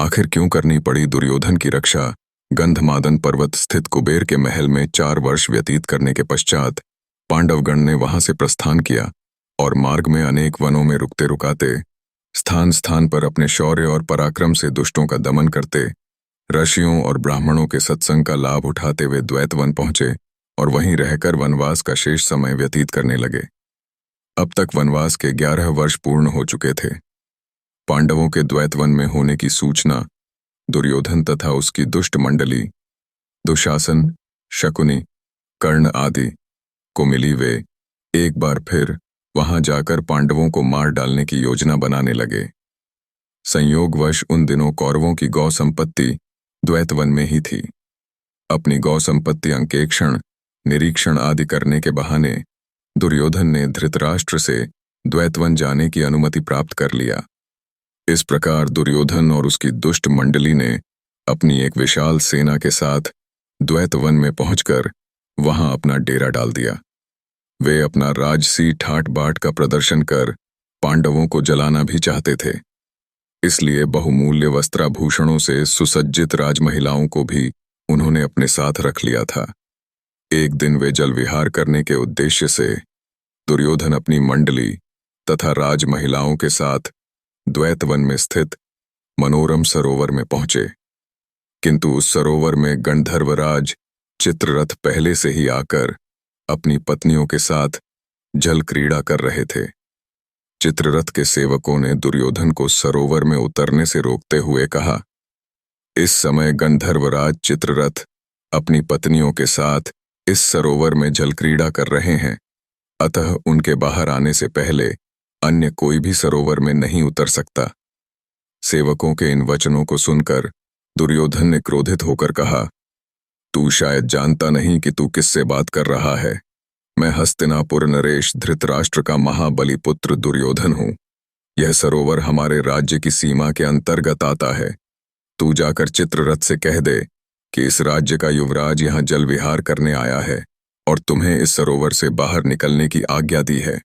आखिर क्यों करनी पड़ी दुर्योधन की रक्षा। गंधमादन पर्वत स्थित कुबेर के महल में 4 वर्ष व्यतीत करने के पश्चात पांडवगण ने वहां से प्रस्थान किया और मार्ग में अनेक वनों में रुकते रुकाते स्थान स्थान पर अपने शौर्य और पराक्रम से दुष्टों का दमन करते ऋषियों और ब्राह्मणों के सत्संग का लाभ उठाते हुए द्वैतवन पहुंचे और वहीं रहकर वनवास का शेष समय व्यतीत करने लगे। अब तक वनवास के 11 वर्ष पूर्ण हो चुके थे। पांडवों के द्वैतवन में होने की सूचना दुर्योधन तथा उसकी दुष्ट मंडली दुशासन, शकुनी, कर्ण आदि को मिली। वे एक बार फिर वहां जाकर पांडवों को मार डालने की योजना बनाने लगे। संयोगवश उन दिनों कौरवों की गौ संपत्ति द्वैतवन में ही थी। अपनी गौ संपत्ति अंकेक्षण, निरीक्षण आदि करने के बहाने दुर्योधन ने धृतराष्ट्र से द्वैतवन जाने की अनुमति प्राप्त कर लिया। इस प्रकार दुर्योधन और उसकी दुष्ट मंडली ने अपनी एक विशाल सेना के साथ द्वैतवन में पहुंचकर वहां अपना डेरा डाल दिया। वे अपना राजसी ठाट बाट का प्रदर्शन कर पांडवों को जलाना भी चाहते थे। इसलिए बहुमूल्य वस्त्राभूषणों से सुसज्जित राजमहिलाओं को भी उन्होंने अपने साथ रख लिया था। एक दिन वे जल विहार करने के उद्देश्य से दुर्योधन अपनी मंडली तथा राजमहिलाओं के साथ द्वैतवन में स्थित मनोरम सरोवर में पहुंचे, किंतु उस सरोवर में गंधर्वराज चित्ररथ पहले से ही आकर अपनी पत्नियों के साथ जल क्रीड़ा कर रहे थे। चित्ररथ के सेवकों ने दुर्योधन को सरोवर में उतरने से रोकते हुए कहा, इस समय गंधर्वराज चित्ररथ अपनी पत्नियों के साथ इस सरोवर में जल क्रीड़ा कर रहे हैं, अतः उनके बाहर आने से पहले अन्य कोई भी सरोवर में नहीं उतर सकता। सेवकों के इन वचनों को सुनकर दुर्योधन ने क्रोधित होकर कहा, तू शायद जानता नहीं कि तू किससे बात कर रहा है। मैं हस्तिनापुर नरेश धृतराष्ट्र का महाबली पुत्र दुर्योधन हूं। यह सरोवर हमारे राज्य की सीमा के अंतर्गत आता है। तू जाकर चित्ररथ से कह दे कि इस राज्य का युवराज यहाँ जल विहार करने आया है और तुम्हें इस सरोवर से बाहर निकलने की आज्ञा दी है।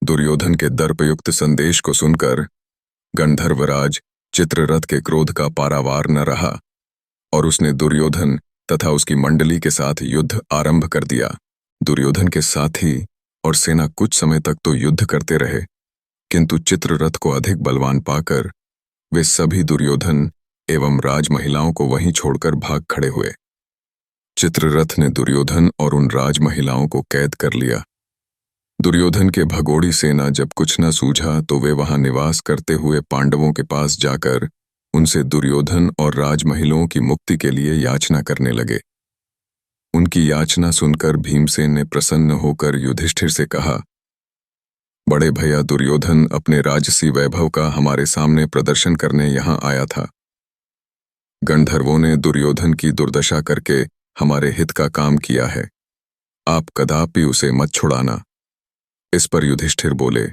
दुर्योधन के दर्पयुक्त संदेश को सुनकर गंधर्वराज चित्ररथ के क्रोध का पारावार न रहा और उसने दुर्योधन तथा उसकी मंडली के साथ युद्ध आरंभ कर दिया। दुर्योधन के साथी और सेना कुछ समय तक तो युद्ध करते रहे, किंतु चित्ररथ को अधिक बलवान पाकर वे सभी दुर्योधन एवं राजमहिलाओं को वहीं छोड़कर भाग खड़े हुए। चित्ररथ ने दुर्योधन और उन राजमहिलाओं को कैद कर लिया। दुर्योधन के भगोड़ी सेना जब कुछ न सूझा तो वे वहां निवास करते हुए पांडवों के पास जाकर उनसे दुर्योधन और राजमहिलाओं की मुक्ति के लिए याचना करने लगे। उनकी याचना सुनकर भीमसेन ने प्रसन्न होकर युधिष्ठिर से कहा, बड़े भैया दुर्योधन अपने राजसी वैभव का हमारे सामने प्रदर्शन करने यहाँ आया था। गंधर्वों ने दुर्योधन की दुर्दशा करके हमारे हित का काम किया है। आप कदापि उसे मत छुड़ाना। इस पर युधिष्ठिर बोले,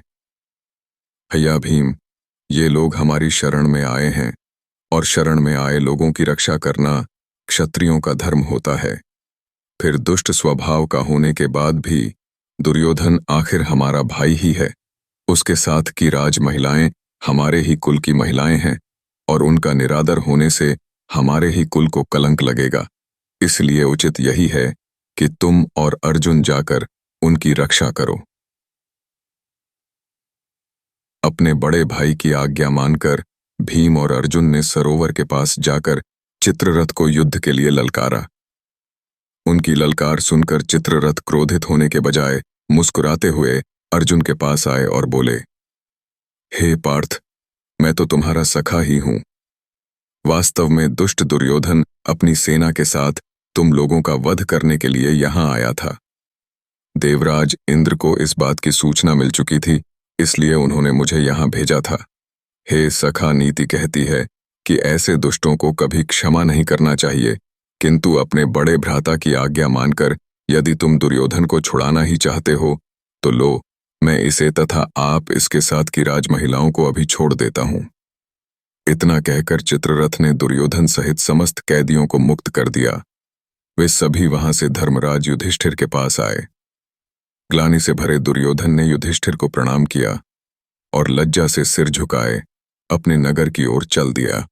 भैया भीम, ये लोग हमारी शरण में आए हैं और शरण में आए लोगों की रक्षा करना क्षत्रियों का धर्म होता है। फिर दुष्ट स्वभाव का होने के बाद भी दुर्योधन आखिर हमारा भाई ही है। उसके साथ की राज महिलाएं हमारे ही कुल की महिलाएं हैं और उनका निरादर होने से हमारे ही कुल को कलंक लगेगा। इसलिए उचित यही है कि तुम और अर्जुन जाकर उनकी रक्षा करो। अपने बड़े भाई की आज्ञा मानकर भीम और अर्जुन ने सरोवर के पास जाकर चित्ररथ को युद्ध के लिए ललकारा। उनकी ललकार सुनकर चित्ररथ क्रोधित होने के बजाय मुस्कुराते हुए अर्जुन के पास आए और बोले, हे पार्थ, मैं तो तुम्हारा सखा ही हूं। वास्तव में दुष्ट दुर्योधन अपनी सेना के साथ तुम लोगों का वध करने के लिए यहां आया था। देवराज इंद्र को इस बात की सूचना मिल चुकी थी, इसलिए उन्होंने मुझे यहां भेजा था। हे सखा, नीति कहती है कि ऐसे दुष्टों को कभी क्षमा नहीं करना चाहिए, किंतु अपने बड़े भ्राता की आज्ञा मानकर यदि तुम दुर्योधन को छुड़ाना ही चाहते हो तो लो, मैं इसे तथा आप इसके साथ की राजमहिलाओं को अभी छोड़ देता हूं। इतना कहकर चित्ररथ ने दुर्योधन सहित समस्त कैदियों को मुक्त कर दिया। वे सभी वहां से धर्मराज युधिष्ठिर के पास आए। ग्लानि से भरे दुर्योधन ने युधिष्ठिर को प्रणाम किया और लज्जा से सिर झुकाए अपने नगर की ओर चल दिया।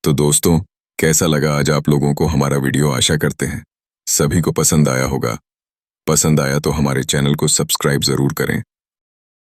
तो दोस्तों, कैसा लगा आज आप लोगों को हमारा वीडियो? आशा करते हैं सभी को पसंद आया होगा। पसंद आया तो हमारे चैनल को सब्सक्राइब जरूर करें